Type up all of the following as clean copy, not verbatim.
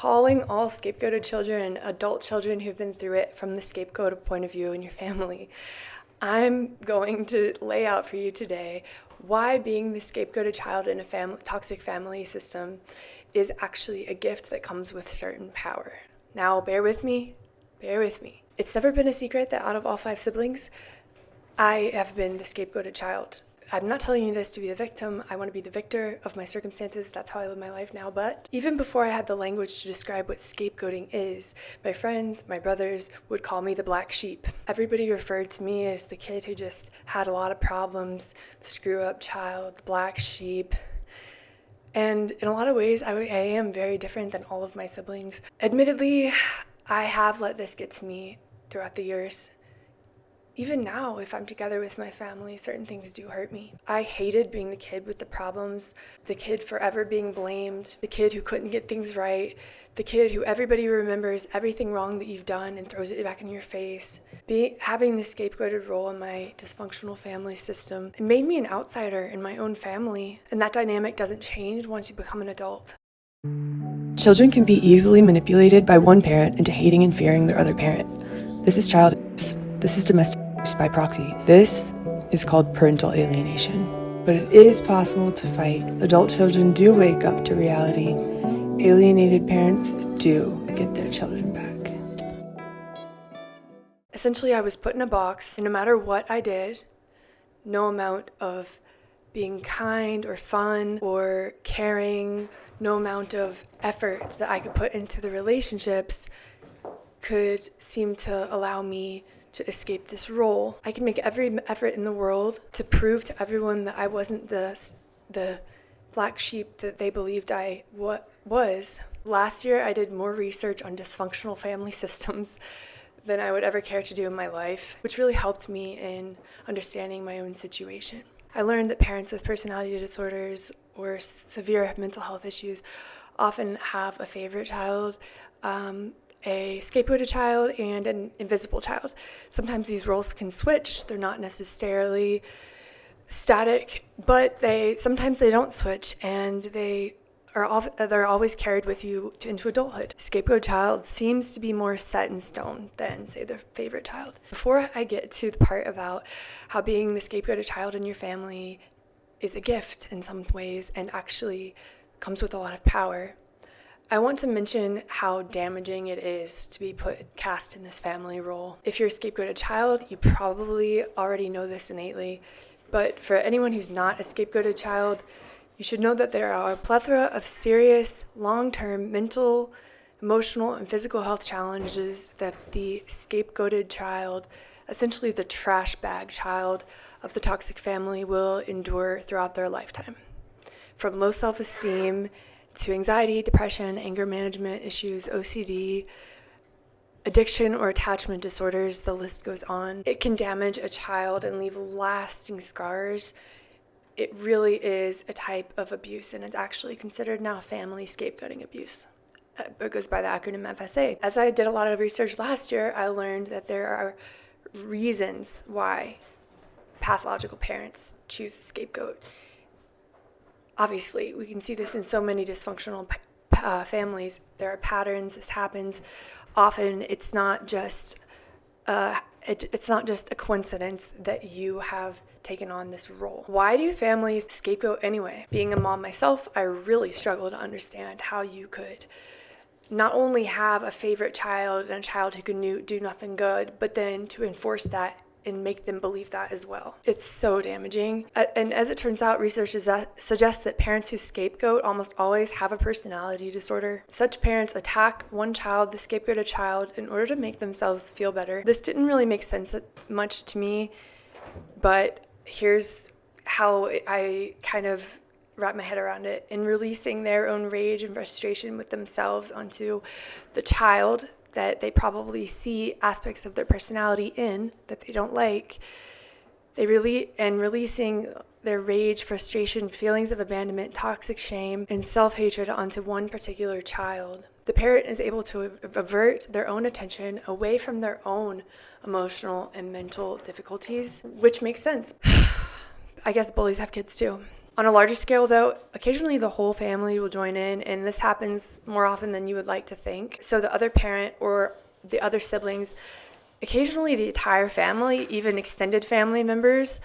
Calling all scapegoated children, adult children who've been through it from the scapegoat point of view in your family, I'm going to lay out for you today why being the scapegoated child in a toxic family system is actually a gift that comes with certain power. Now, bear with me. It's never been a secret that out of all 5 siblings, I have been the scapegoated child. I'm not telling you this to be the victim. I want to be the victor of my circumstances. That's how I live my life now. But even before I had the language to describe what scapegoating is, my friends, my brothers would call me the black sheep. Everybody referred to me as the kid who just had a lot of problems, the screw-up child, the black sheep. And in a lot of ways, I am very different than all of my siblings. Admittedly, I have let this get to me throughout the years. Even now, if I'm together with my family, certain things do hurt me. I hated being the kid with the problems, the kid forever being blamed, the kid who couldn't get things right, the kid who everybody remembers everything wrong that you've done and throws it back in your face. Having the scapegoated role in my dysfunctional family system, it made me an outsider in my own family, and that dynamic doesn't change once you become an adult. Children can be easily manipulated by one parent into hating and fearing their other parent. This is child abuse. This is domestic abuse by proxy. This is called parental alienation. But it is possible to fight. Adult children do wake up to reality. Alienated parents do get their children back. Essentially, I was put in a box, and no matter what I did, no amount of being kind or fun or caring, no amount of effort that I could put into the relationships could seem to allow me to escape this role. I could make every effort in the world to prove to everyone that I wasn't the black sheep that they believed I was. Last year, I did more research on dysfunctional family systems than I would ever care to do in my life, which really helped me in understanding my own situation. I learned that parents with personality disorders or severe mental health issues often have a favorite child, a scapegoated child, and an invisible child. Sometimes these roles can switch. They're not necessarily static, but sometimes they don't switch, and they're always carried with you into adulthood. Scapegoat child seems to be more set in stone than, say, the favorite child. Before I get to the part about how being the scapegoated child in your family is a gift in some ways and actually comes with a lot of power, I want to mention how damaging it is to be cast in this family role. If you're a scapegoated child, you probably already know this innately, but for anyone who's not a scapegoated child, you should know that there are a plethora of serious, long-term mental, emotional, and physical health challenges that the scapegoated child, essentially the trash bag child of the toxic family, will endure throughout their lifetime. From low self-esteem to anxiety, depression, anger management issues, OCD, addiction or attachment disorders, the list goes on. It can damage a child and leave lasting scars. It really is a type of abuse, and it's actually considered now family scapegoating abuse. It goes by the acronym FSA. As I did a lot of research last year, I learned that there are reasons why pathological parents choose a scapegoat. Obviously, we can see this in so many dysfunctional families. There are patterns. This happens. Often, it's not just a coincidence that you have taken on this role. Why do families scapegoat anyway? Being a mom myself, I really struggle to understand how you could not only have a favorite child and a child who can do nothing good, but then to enforce that and make them believe that as well. It's so damaging. And as it turns out, research suggests that parents who scapegoat almost always have a personality disorder. Such parents attack one child, the scapegoated child, in order to make themselves feel better. This didn't really make sense much to me, but here's how I kind of wrap my head around it. In releasing their own rage and frustration with themselves onto the child that they probably see aspects of their personality in that they don't like, releasing their rage, frustration, feelings of abandonment, toxic shame, and self-hatred onto one particular child, the parent is able to avert their own attention away from their own emotional and mental difficulties, which makes sense. I guess bullies have kids too. On a larger scale, though, occasionally the whole family will join in, and this happens more often than you would like to think. So the other parent or the other siblings, occasionally the entire family, even extended family members,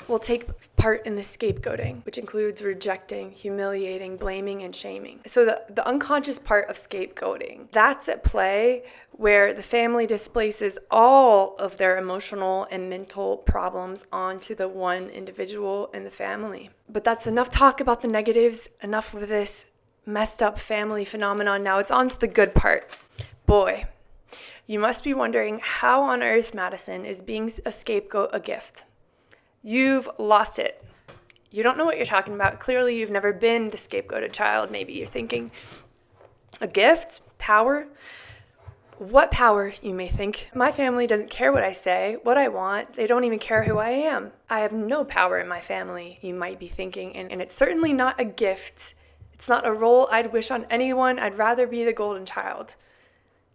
will take part in the scapegoating, which includes rejecting, humiliating, blaming, and shaming. So the unconscious part of scapegoating, that's at play where the family displaces all of their emotional and mental problems onto the one individual in the family. But that's enough talk about the negatives, enough of this messed up family phenomenon. Now it's on to the good part. Boy, you must be wondering how on earth, Madison, is being a scapegoat a gift? You've lost it. You don't know what you're talking about. Clearly, you've never been the scapegoated child. Maybe you're thinking, a gift? Power? What power, you may think? My family doesn't care what I say, what I want. They don't even care who I am. I have no power in my family, you might be thinking. And it's certainly not a gift. It's not a role I'd wish on anyone. I'd rather be the golden child.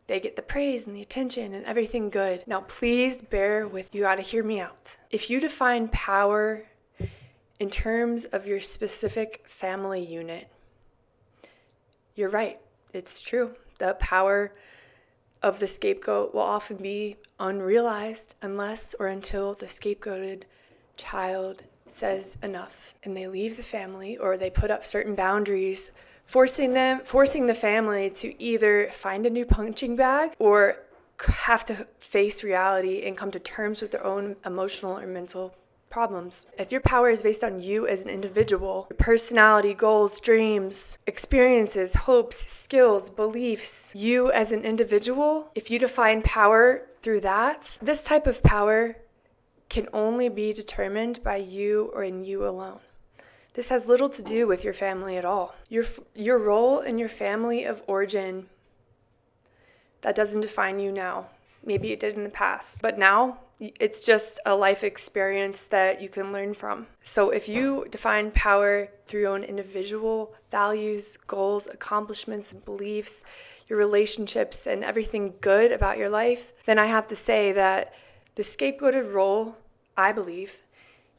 They get the praise and the attention and everything good. Now, please bear with, you gotta hear me out. If you define power in terms of your specific family unit, you're right, it's true. The power of the scapegoat will often be unrealized unless or until the scapegoated child says enough and they leave the family or they put up certain boundaries, forcing the family to either find a new punching bag or have to face reality and come to terms with their own emotional or mental problems. If your power is based on you as an individual, your personality, goals, dreams, experiences, hopes, skills, beliefs, you as an individual, if you define power through that, this type of power can only be determined by you or in you alone. This has little to do with your family at all. Your role in your family of origin, that doesn't define you now. Maybe it did in the past, but now it's just a life experience that you can learn from. So if you define power through your own individual values, goals, accomplishments, and beliefs, your relationships, and everything good about your life, then I have to say that the scapegoated role, I believe,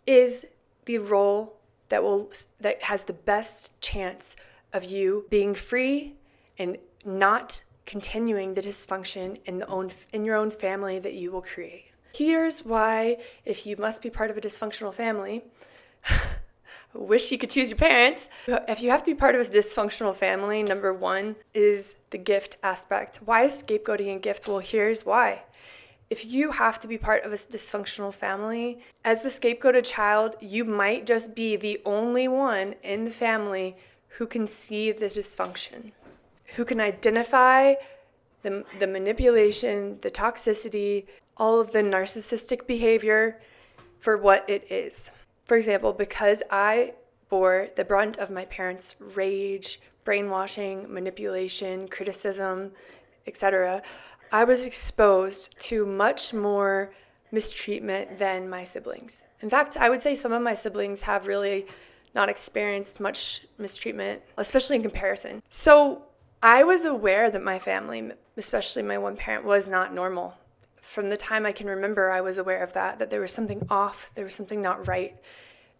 is the role that has the best chance of you being free and not continuing the dysfunction in your own family that you will create. Here's why, if you must be part of a dysfunctional family, wish you could choose your parents. If you have to be part of a dysfunctional family, number one is the gift aspect. Why is scapegoating a gift? Well, here's why. If you have to be part of a dysfunctional family, as the scapegoated child, you might just be the only one in the family who can see the dysfunction, who can identify the manipulation, the toxicity, all of the narcissistic behavior for what it is. For example, because I bore the brunt of my parents' rage, brainwashing, manipulation, criticism, etc., I was exposed to much more mistreatment than my siblings. In fact, I would say some of my siblings have really not experienced much mistreatment, especially in comparison. So I was aware that my family, especially my one parent, was not normal. From the time I can remember, I was aware of that there was something off, there was something not right,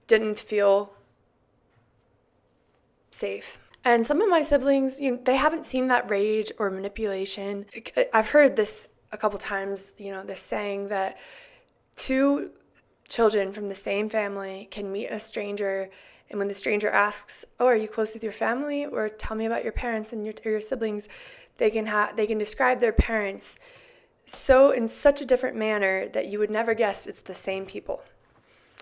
didn't feel safe. And some of my siblings, they haven't seen that rage or manipulation. I've heard this a couple times, this saying that two children from the same family can meet a stranger, and when the stranger asks, "Oh, are you close with your family?" or "Tell me about your parents and your siblings," they can describe their parents in such a different manner that you would never guess it's the same people.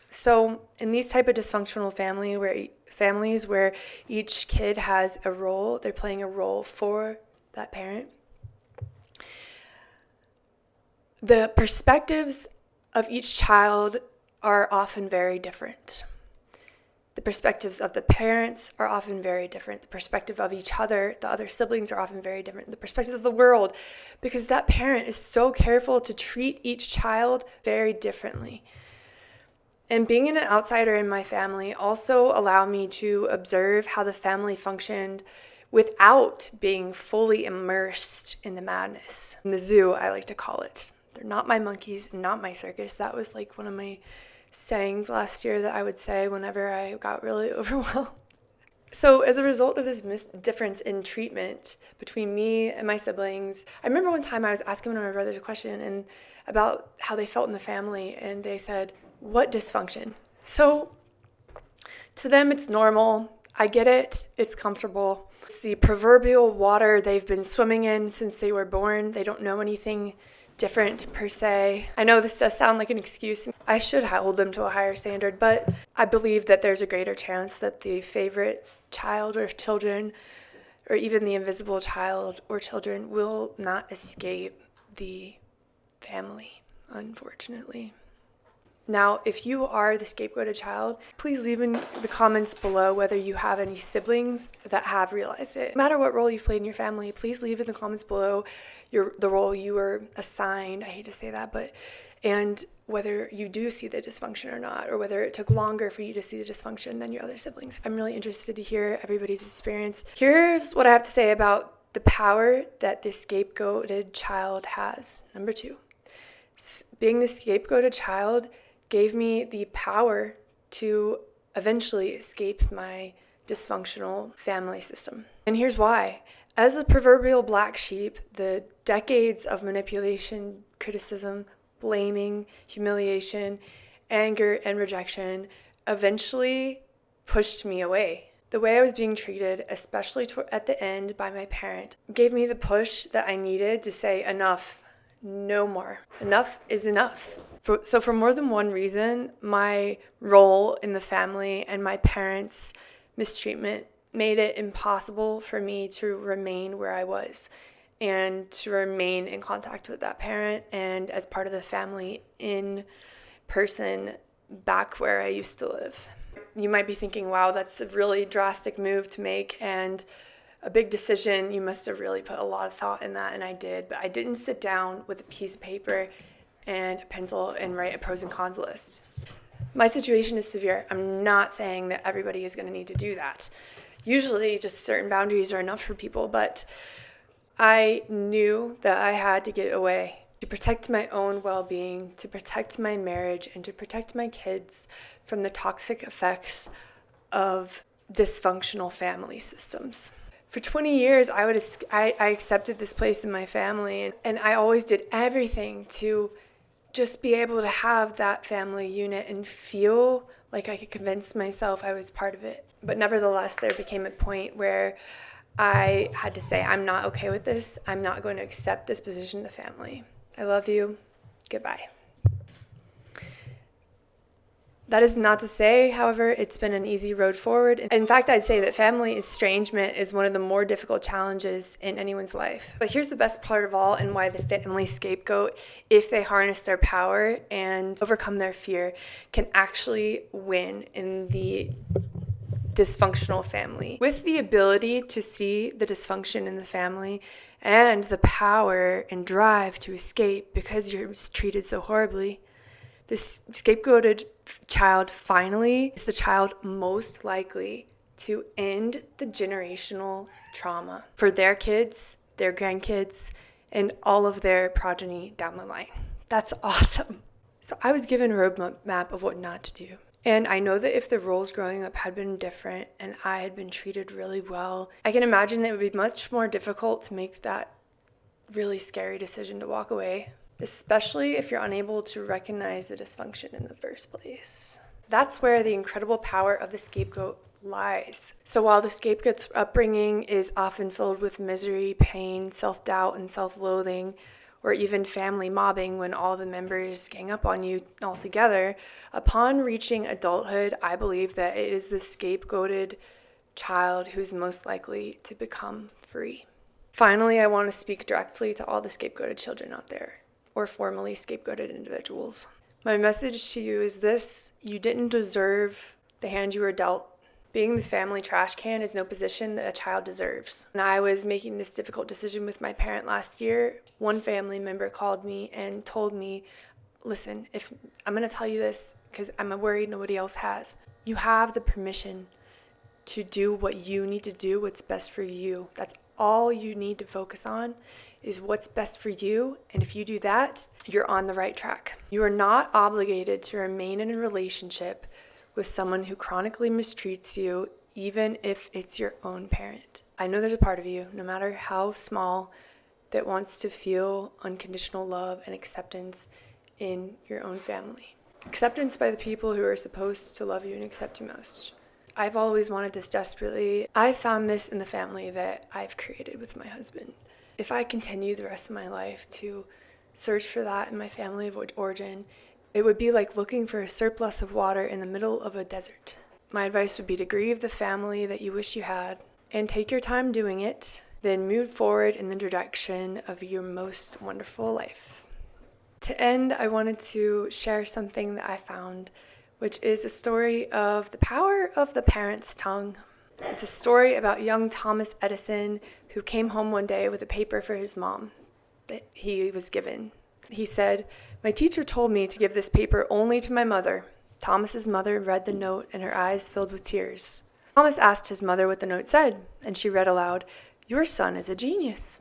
So in these type of dysfunctional families where each kid has a role, they're playing a role for that parent, the perspectives of each child are often very different. The perspectives of the parents are often very different. The perspective of each other, the other siblings, are often very different. The perspective of the world, because that parent is so careful to treat each child very differently. And being an outsider in my family also allowed me to observe how the family functioned without being fully immersed in the madness. In the zoo, I like to call it. They're not my monkeys, not my circus. That was like one of my sayings last year that I would say whenever I got really overwhelmed. So as a result of this difference in treatment between me and my siblings, I remember one time I was asking one of my brothers a question about how they felt in the family, and they said, "What dysfunction?" So to them, it's normal. I get it. It's comfortable. It's the proverbial water they've been swimming in since they were born. They don't know anything different per se. I know this does sound like an excuse. I should hold them to a higher standard, but I believe that there's a greater chance that the favorite child or children, or even the invisible child or children, will not escape the family, unfortunately. Now, if you are the scapegoated child, please leave in the comments below whether you have any siblings that have realized it. No matter what role you've played in your family, please leave in the comments below the role you were assigned. I hate to say that, and whether you do see the dysfunction or not, or whether it took longer for you to see the dysfunction than your other siblings. I'm really interested to hear everybody's experience. Here's what I have to say about the power that the scapegoated child has. Number 2, being the scapegoated child gave me the power to eventually escape my dysfunctional family system. And here's why. As a proverbial black sheep, the decades of manipulation, criticism, blaming, humiliation, anger, and rejection eventually pushed me away. The way I was being treated, especially at the end by my parent, gave me the push that I needed to say enough. No more. Enough is enough. So for more than one reason, my role in the family and my parents' mistreatment made it impossible for me to remain where I was and to remain in contact with that parent and as part of the family in person back where I used to live. You might be thinking, wow, that's a really drastic move to make and a big decision. You must have really put a lot of thought in that, and I did, but I didn't sit down with a piece of paper and a pencil and write a pros and cons list. My situation is severe. I'm not saying that everybody is going to need to do that. Usually just certain boundaries are enough for people, but I knew that I had to get away to protect my own well-being, to protect my marriage, and to protect my kids from the toxic effects of dysfunctional family systems. For 20 years, I accepted this place in my family, and I always did everything to just be able to have that family unit and feel like I could convince myself I was part of it. But nevertheless, there became a point where I had to say, I'm not okay with this. I'm not going to accept this position in the family. I love you. Goodbye. That is not to say, however, it's been an easy road forward. In fact, I'd say that family estrangement is one of the more difficult challenges in anyone's life. But here's the best part of all, and why the family scapegoat, if they harness their power and overcome their fear, can actually win in the dysfunctional family. With the ability to see the dysfunction in the family and the power and drive to escape because you're treated so horribly, this scapegoated child finally is the child most likely to end the generational trauma for their kids, their grandkids, and all of their progeny down the line. That's awesome. So I was given a roadmap of what not to do. And I know that if the roles growing up had been different and I had been treated really well, I can imagine that it would be much more difficult to make that really scary decision to walk away, especially if you're unable to recognize the dysfunction in the first place. That's where the incredible power of the scapegoat lies. So while the scapegoat's upbringing is often filled with misery, pain, self-doubt, and self-loathing, or even family mobbing when all the members gang up on you all together, upon reaching adulthood, I believe that it is the scapegoated child who's most likely to become free. Finally, I want to speak directly to all the scapegoated children out there, or formerly scapegoated individuals. My message to you is this: you didn't deserve the hand you were dealt. Being the family trash can is no position that a child deserves. When I was making this difficult decision with my parent last year, one family member called me and told me, listen, if I'm going to tell you this because I'm worried nobody else has. You have the permission to do what you need to do, what's best for you. That's all you need to focus on is what's best for you. And if you do that, you're on the right track. You are not obligated to remain in a relationship with someone who chronically mistreats you, even if it's your own parent. I know there's a part of you, no matter how small, that wants to feel unconditional love and acceptance in your own family. Acceptance by the people who are supposed to love you and accept you most. I've always wanted this desperately. I found this in the family that I've created with my husband. If I continue the rest of my life to search for that in my family of origin, it would be like looking for a surplus of water in the middle of a desert. My advice would be to grieve the family that you wish you had and take your time doing it, then move forward in the direction of your most wonderful life. To end, I wanted to share something that I found, which is a story of the power of the parent's tongue. It's a story about young Thomas Edison, who came home one day with a paper for his mom that he was given. He said, "My teacher told me to give this paper only to my mother." Thomas's mother read the note and her eyes filled with tears. Thomas asked his mother what the note said, and she read aloud, "Your son is a genius.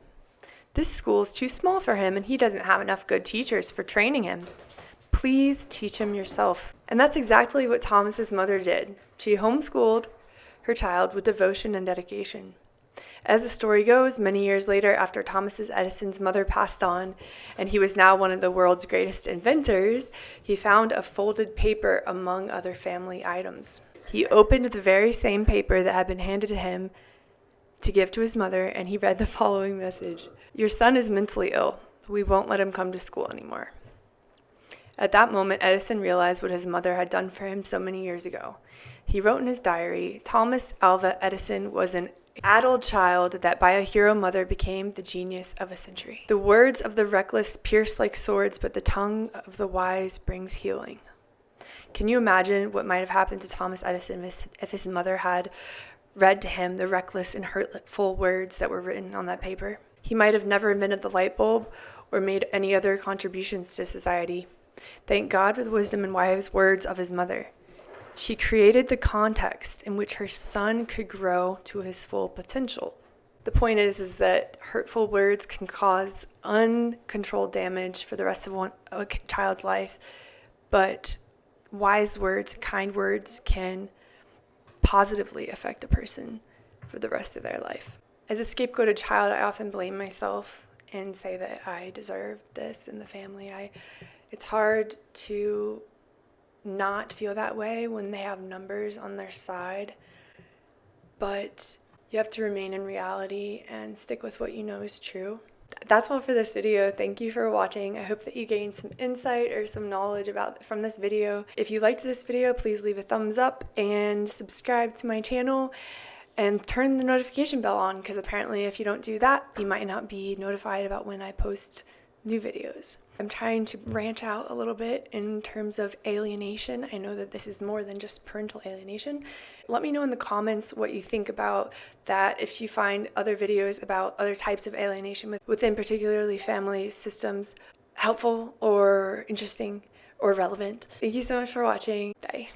This school is too small for him and he doesn't have enough good teachers for training him. Please teach him yourself." And that's exactly what Thomas's mother did. She homeschooled her child with devotion and dedication. As the story goes, many years later, after Thomas Edison's mother passed on, and he was now one of the world's greatest inventors, he found a folded paper among other family items. He opened the very same paper that had been handed to him to give to his mother, and he read the following message: "Your son is mentally ill. We won't let him come to school anymore." At that moment, Edison realized what his mother had done for him so many years ago. He wrote in his diary, "Thomas Alva Edison was an addled child that by a hero mother became the genius of a century. The words of the reckless pierce like swords, but the tongue of the wise brings healing." Can you imagine what might have happened to Thomas Edison if his mother had read to him the reckless and hurtful words that were written on that paper? He might have never invented the light bulb or made any other contributions to society. Thank God for the wisdom and wise words of his mother. She created the context in which her son could grow to his full potential. The point is that hurtful words can cause uncontrolled damage for the rest of a child's life, but wise words, kind words can positively affect a person for the rest of their life. As a scapegoated child, I often blame myself and say that I deserved this in the family. It's hard to not feel that way when they have numbers on their side, but you have to remain in reality and stick with what you know is true. That's all for this video. Thank you for watching. I hope that you gained some insight or some knowledge from this video. If you liked this video, please leave a thumbs up and subscribe to my channel and turn the notification bell on, because apparently if you don't do that, you might not be notified about when I post new videos. I'm trying to branch out a little bit in terms of alienation. I know that this is more than just parental alienation. Let me know in the comments what you think about that, if you find other videos about other types of alienation within particularly family systems helpful or interesting or relevant. Thank you so much for watching. Bye.